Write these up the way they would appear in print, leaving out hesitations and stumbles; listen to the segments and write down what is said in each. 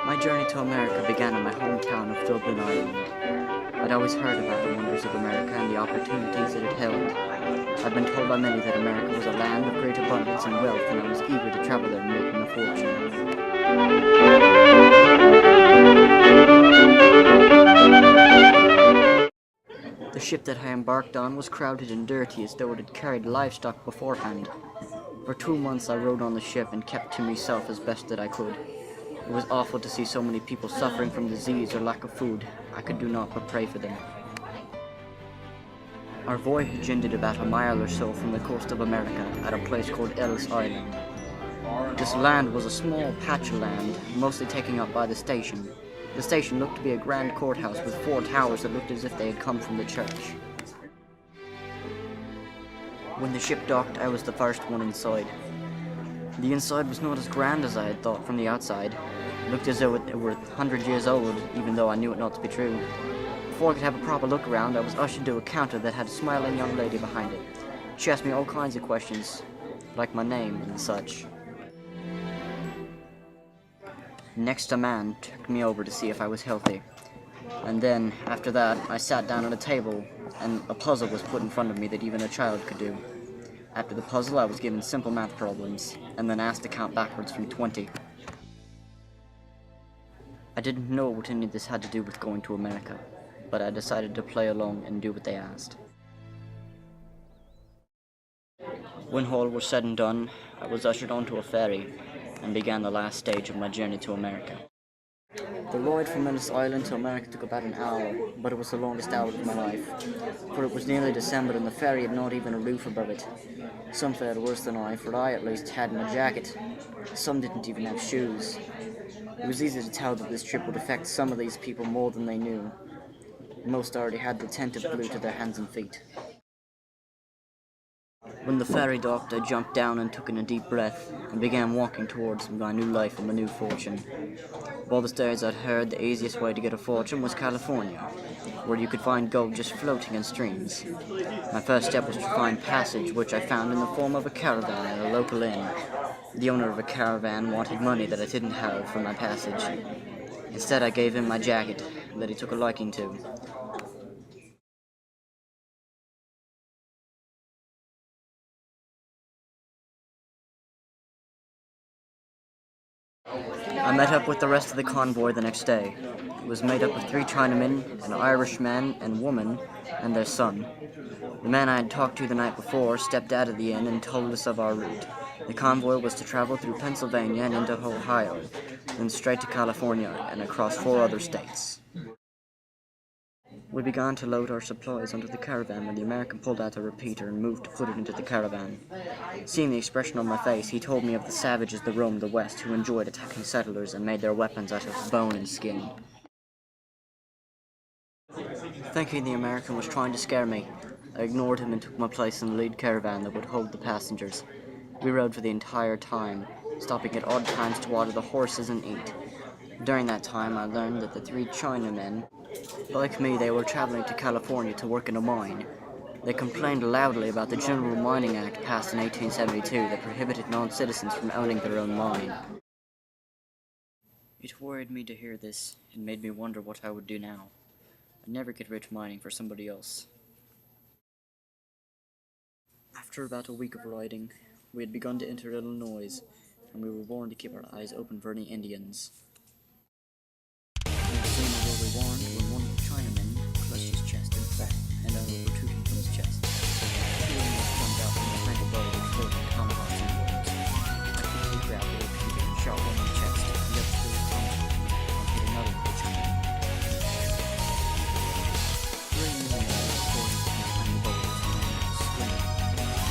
My journey to America began in my hometown of Dublin, Ireland. I'd always heard about the wonders of America and the opportunities that it held. I'd been told by many that America was a land of great abundance and wealth, and I was eager to travel there and make my fortune. The ship that I embarked on was crowded and dirty as though it had carried livestock beforehand. For 2 months I rode on the ship and kept to myself as best that I could. It was awful to see so many people suffering from disease or lack of food. I could do naught but pray for them. Our voyage ended about a mile or so from the coast of America at a place called Ellis Island. This land was a small patch of land, mostly taken up by the station. The station looked to be a grand courthouse with 4 towers that looked as if they had come from the church. When the ship docked, I was the first one inside. The inside was not as grand as I had thought from the outside. It looked as though it were 100 years old, even though I knew it not to be true. Before I could have a proper look around, I was ushered to a counter that had a smiling young lady behind it. She asked me all kinds of questions, like my name and such. Next, a man took me over to see if I was healthy. And then, after that, I sat down at a table, and a puzzle was put in front of me that even a child could do. After the puzzle, I was given simple math problems, and then asked to count backwards from 20. I didn't know what any of this had to do with going to America, but I decided to play along and do what they asked. When all was said and done, I was ushered onto a ferry, and began the last stage of my journey to America. The ride from Ellis Island to America took about an hour, but it was the longest hour of my life, for it was nearly December and the ferry had not even a roof above it. Some fared worse than I, for I at least had my jacket. Some didn't even have shoes. It was easy to tell that this trip would affect some of these people more than they knew. Most already had the tint of blue to their hands and feet. When the ferry docked, I jumped down and took in a deep breath, and began walking towards my new life and my new fortune. Of all the stories I'd heard, the easiest way to get a fortune was California, where you could find gold just floating in streams. My first step was to find passage, which I found in the form of a caravan at a local inn. The owner of a caravan wanted money that I didn't have for my passage. Instead, I gave him my jacket, that he took a liking to. I met up with the rest of the convoy the next day. It was made up of 3 Chinamen, an Irishman and woman, and their son. The man I had talked to the night before stepped out of the inn and told us of our route. The convoy was to travel through Pennsylvania and into Ohio, then straight to California and across 4 other states. We began to load our supplies onto the caravan when the American pulled out a repeater and moved to put it into the caravan. Seeing the expression on my face, he told me of the savages that roamed the West who enjoyed attacking settlers and made their weapons out of bone and skin. Thinking the American was trying to scare me, I ignored him and took my place in the lead caravan that would hold the passengers. We rode for the entire time, stopping at odd times to water the horses and eat. During that time, I learned that the 3 Chinamen, like me, they were traveling to California to work in a mine. They complained loudly about the General Mining Act passed in 1872 that prohibited non-citizens from owning their own mine. It worried me to hear this and made me wonder what I would do now. I'd never get rich mining for somebody else. After about a week of riding, we had begun to enter Illinois, and we were warned to keep our eyes open for any Indians. No sooner were we warned when one of the Chinamen clutched his chest and fell, and arrow protruding from his chest. 2 Indians jumped out from behind a bow with floating tomahawks and bows. I quickly grabbed the repeater and shot one in the chest, and the other threw his tomahawk and hit another with the Chinaman. 3 more poured from behind the bow with screaming.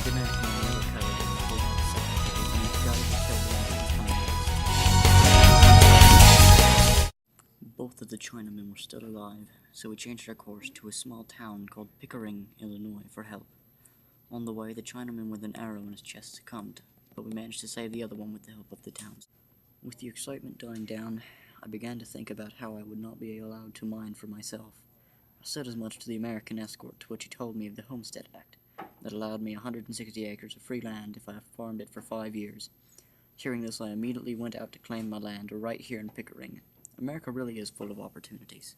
The American and the other coward and pulled out the second, and the guy who killed the Indians tomahawks. Both of the Chinamen were still alive, so we changed our course to a small town called Pickering, Illinois, for help. On the way, the Chinaman with an arrow in his chest succumbed, but we managed to save the other one with the help of the towns. With the excitement dying down, I began to think about how I would not be allowed to mine for myself. I said as much to the American escort, to which he told me of the Homestead Act, that allowed me 160 acres of free land if I farmed it for 5 years. Hearing this, I immediately went out to claim my land right here in Pickering. America really is full of opportunities.